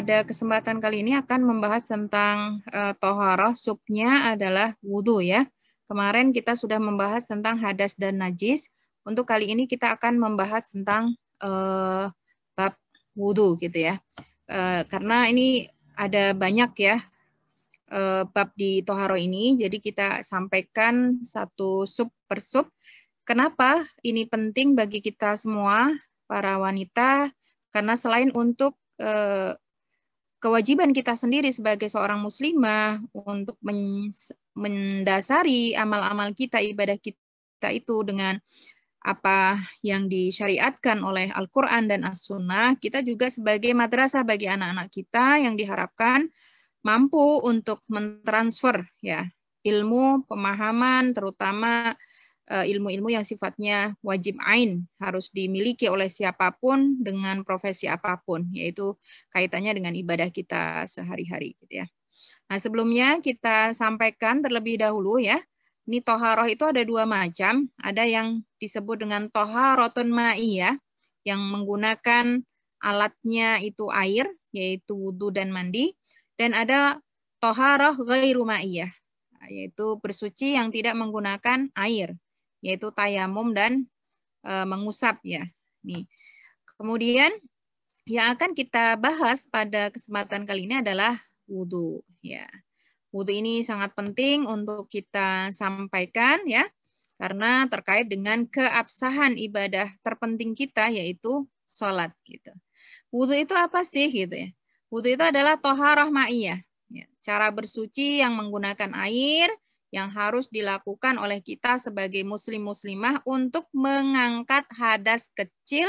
pada kesempatan kali ini akan membahas tentang toharoh, subnya adalah wudhu ya. Kemarin kita sudah membahas tentang hadas dan najis. Untuk kali ini kita akan membahas tentang bab wudhu gitu ya. Karena ini ada banyak ya bab di toharoh ini, jadi kita sampaikan satu sub per sub. Kenapa ini penting bagi kita semua, para wanita? Karena selain untuk kewajiban kita sendiri sebagai seorang muslimah untuk mendasari amal-amal kita, ibadah kita itu dengan apa yang disyariatkan oleh Al-Quran dan As-Sunnah, kita juga sebagai madrasah bagi anak-anak kita yang diharapkan mampu untuk mentransfer ya ilmu, pemahaman, terutama ilmu-ilmu yang sifatnya wajib ain, harus dimiliki oleh siapapun dengan profesi apapun, yaitu kaitannya dengan ibadah kita sehari-hari gitu ya. Nah, sebelumnya kita sampaikan terlebih dahulu ya, ini toharoh itu ada dua macam, ada yang disebut dengan toharotun ma'iyah, yang menggunakan alatnya itu air, yaitu wudhu dan mandi, dan ada toharoh ghairu ma'iyah, yaitu bersuci yang tidak menggunakan air, yaitu tayamum dan mengusap ya. Nih. Kemudian yang akan kita bahas pada kesempatan kali ini adalah wudhu ya. Wudhu ini sangat penting untuk kita sampaikan ya, karena terkait dengan keabsahan ibadah terpenting kita, yaitu sholat gitu. Wudhu itu apa sih gitu ya? Wudhu itu adalah toharah ma'iyah, ya, cara bersuci yang menggunakan air yang harus dilakukan oleh kita sebagai muslim-muslimah untuk mengangkat hadas kecil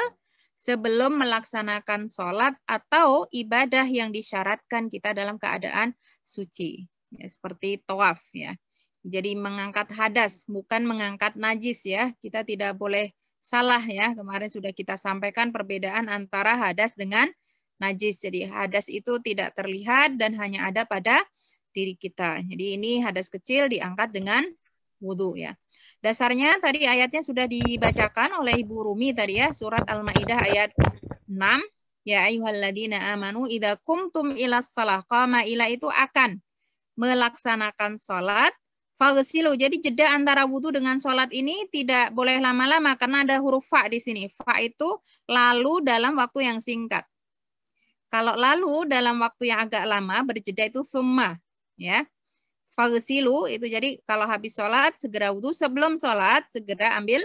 sebelum melaksanakan sholat atau ibadah yang disyaratkan kita dalam keadaan suci. Ya, seperti tawaf ya. Jadi mengangkat hadas, bukan mengangkat najis ya. Kita tidak boleh salah ya. Kemarin sudah kita sampaikan perbedaan antara hadas dengan najis. Jadi hadas itu tidak terlihat dan hanya ada pada diri kita. Jadi ini hadas kecil diangkat dengan wudhu ya. Dasarnya tadi ayatnya sudah dibacakan oleh Ibu Rumi tadi ya, surat Al-Maidah ayat 6. Ya ayyuhalladzina amanu idza qumtum ilas shalah. Qama ila itu akan melaksanakan salat. Faghsilu. Jadi jeda antara wudhu dengan salat ini tidak boleh lama-lama karena ada huruf fa di sini. Fa itu lalu dalam waktu yang singkat. Kalau lalu dalam waktu yang agak lama berjeda itu summa ya. Faghsilu itu jadi kalau habis sholat segera wudhu, sebelum sholat segera ambil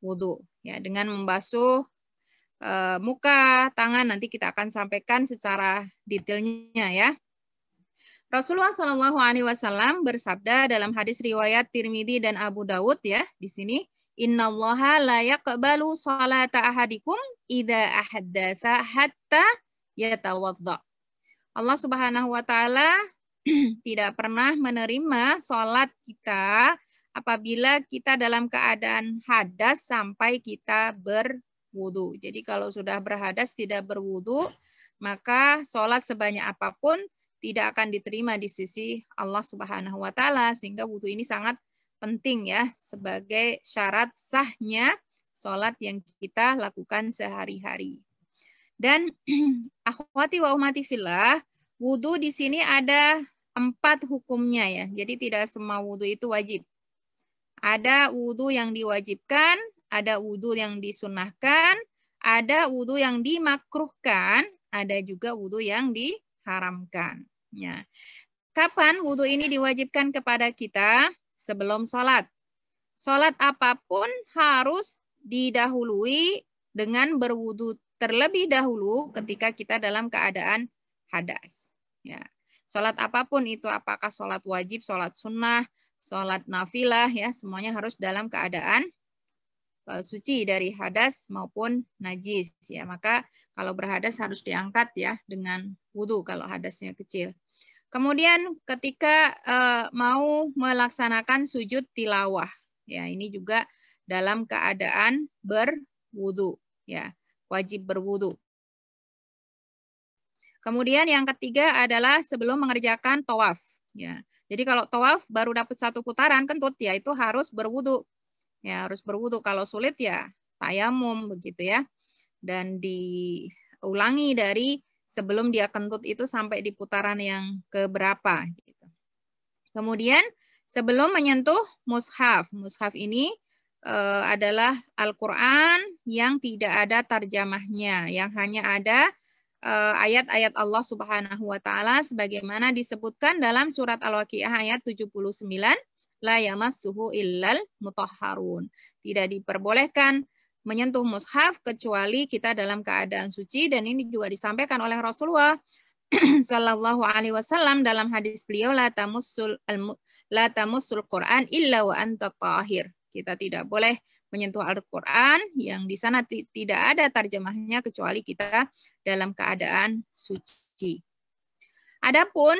wudhu ya, dengan membasuh muka, tangan, nanti kita akan sampaikan secara detailnya ya. Rasulullah Shallallahu Alaihi Wasallam bersabda dalam hadis riwayat Tirmidzi dan Abu Dawud ya, di sini Innallaha la yaqbalu sholata ahadikum idza ahdatsa hatta yatawadda. Allah Subhanahu wa taala tidak pernah menerima sholat kita apabila kita dalam keadaan hadas sampai kita berwudu. Jadi kalau sudah berhadas tidak berwudu, maka sholat sebanyak apapun tidak akan diterima di sisi Allah Subhanahu wa taala, sehingga wudu ini sangat penting ya sebagai syarat sahnya sholat yang kita lakukan sehari-hari. Dan akhwati wa ummati fillah, wudu di sini ada 4 hukumnya ya. Jadi tidak semua wudu itu wajib. Ada wudu yang diwajibkan, ada wudu yang disunahkan, ada wudu yang dimakruhkan, ada juga wudu yang diharamkan. Ya. Kapan wudu ini diwajibkan kepada kita? Sebelum sholat. Sholat apapun harus didahului dengan berwudu terlebih dahulu ketika kita dalam keadaan hadas. Ya. Sholat apapun itu, apakah sholat wajib, sholat sunnah, sholat nafilah, ya semuanya harus dalam keadaan suci dari hadas maupun najis. Ya, maka kalau berhadas harus diangkat ya dengan wudu kalau hadasnya kecil. Kemudian ketika mau melaksanakan sujud tilawah, ya ini juga dalam keadaan berwudu, ya wajib berwudu. Kemudian yang ketiga adalah sebelum mengerjakan tawaf. Ya, jadi kalau tawaf baru dapat 1 putaran kentut, ya itu harus berwudu. Ya harus berwudu. Kalau sulit ya tayamum begitu ya. Dan diulangi dari sebelum dia kentut itu sampai di putaran yang keberapa. Gitu. Kemudian sebelum menyentuh mushaf, mushaf ini adalah Al-Quran yang tidak ada tarjamahnya, yang hanya ada ayat-ayat Allah Subhanahu wa taala sebagaimana disebutkan dalam surat Al-Waqiah ayat 79, la yamassuhu illal mutahharun. Tidak diperbolehkan menyentuh mushaf kecuali kita dalam keadaan suci, dan ini juga disampaikan oleh Rasulullah Sallallahu Alaihi Wasallam dalam hadis beliau, la tamussul Quran illa wa anta tahir. Kita tidak boleh menyentuh Al-Quran yang di sana tidak ada terjemahnya kecuali kita dalam keadaan suci. Adapun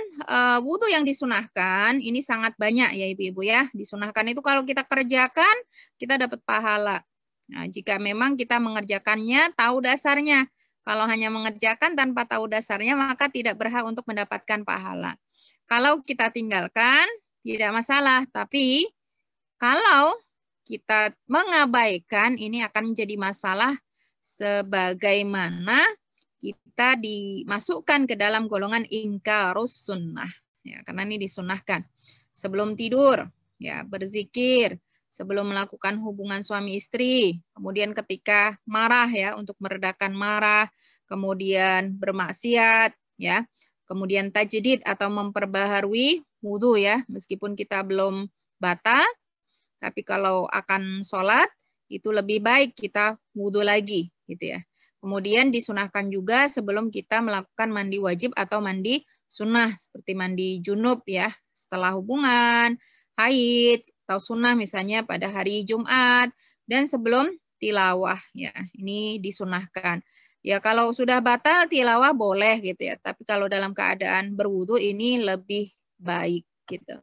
wudhu yang disunahkan ini sangat banyak ya ibu-ibu ya. Disunahkan itu kalau kita kerjakan kita dapat pahala. Nah, jika memang kita mengerjakannya tahu dasarnya. Kalau hanya mengerjakan tanpa tahu dasarnya, maka tidak berhak untuk mendapatkan pahala. Kalau kita tinggalkan, tidak masalah. Tapi kalau kita mengabaikan, ini akan menjadi masalah sebagaimana kita dimasukkan ke dalam golongan ingkarus sunnah. Ya, karena ini disunahkan. Sebelum tidur, ya berzikir. Sebelum melakukan hubungan suami istri, kemudian ketika marah ya untuk meredakan marah, kemudian bermaksiat ya, kemudian tajdid atau memperbaharui wudhu ya, meskipun kita belum batal, tapi kalau akan sholat itu lebih baik kita wudhu lagi gitu ya. Kemudian disunahkan juga sebelum kita melakukan mandi wajib atau mandi sunnah seperti mandi junub ya, setelah hubungan, haid, atau sunnah misalnya pada hari Jumat, dan sebelum tilawah ya, ini disunahkan. Ya kalau sudah batal tilawah boleh gitu ya, tapi kalau dalam keadaan berwudu ini lebih baik gitu.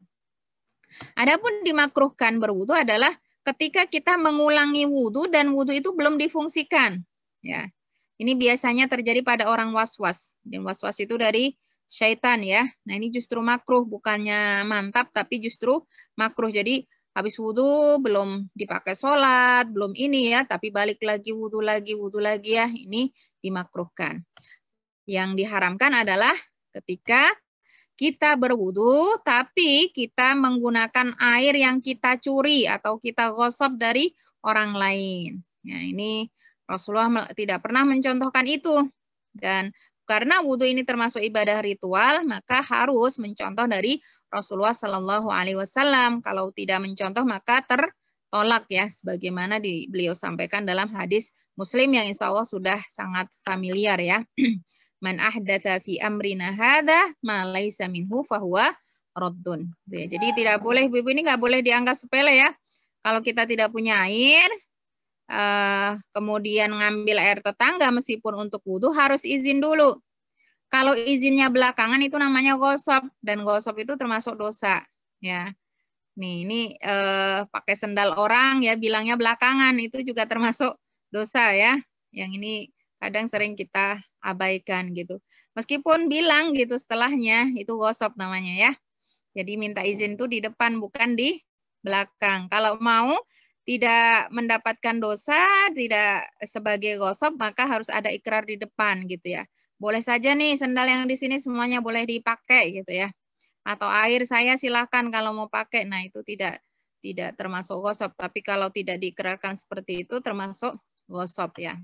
Adapun dimakruhkan berwudu adalah ketika kita mengulangi wudu dan wudu itu belum difungsikan ya. Ini biasanya terjadi pada orang was-was. Dan was-was itu dari syaitan ya. Nah ini justru makruh, bukannya mantap tapi justru makruh. Jadi habis wudhu belum dipakai sholat, belum ini ya, tapi balik lagi wudhu lagi ya, ini dimakruhkan. Yang diharamkan adalah ketika kita berwudhu tapi kita menggunakan air yang kita curi atau kita gosok dari orang lain. Ya, ini Rasulullah tidak pernah mencontohkan itu. Dan karena wudhu ini termasuk ibadah ritual, maka harus mencontoh dari Rasulullah Sallallahu Alaihi Wasallam. Kalau tidak mencontoh, maka tertolak ya, sebagaimana beliau sampaikan dalam hadis Muslim yang insya Allah sudah sangat familiar ya. Man ahdatsa fi amrina hadza ma laisa minhu fahuwa raddun. Jadi tidak boleh, ibu ini nggak boleh dianggap sepele ya. Kalau kita tidak punya air, kemudian ngambil air tetangga meskipun untuk wudhu harus izin dulu. Kalau izinnya belakangan itu namanya gosop, dan gosop itu termasuk dosa ya. Nih ini pakai sendal orang ya bilangnya belakangan, itu juga termasuk dosa ya. Yang ini kadang sering kita abaikan gitu. Meskipun bilang gitu setelahnya itu gosop namanya ya. Jadi minta izin tuh di depan bukan di belakang. Kalau mau tidak mendapatkan dosa, tidak sebagai gosop, maka harus ada ikrar di depan gitu ya. Boleh saja nih sendal yang di sini semuanya boleh dipakai gitu ya. Atau air saya silakan kalau mau pakai. Nah, itu tidak termasuk gosop, tapi kalau tidak diikrarkan seperti itu termasuk gosop ya.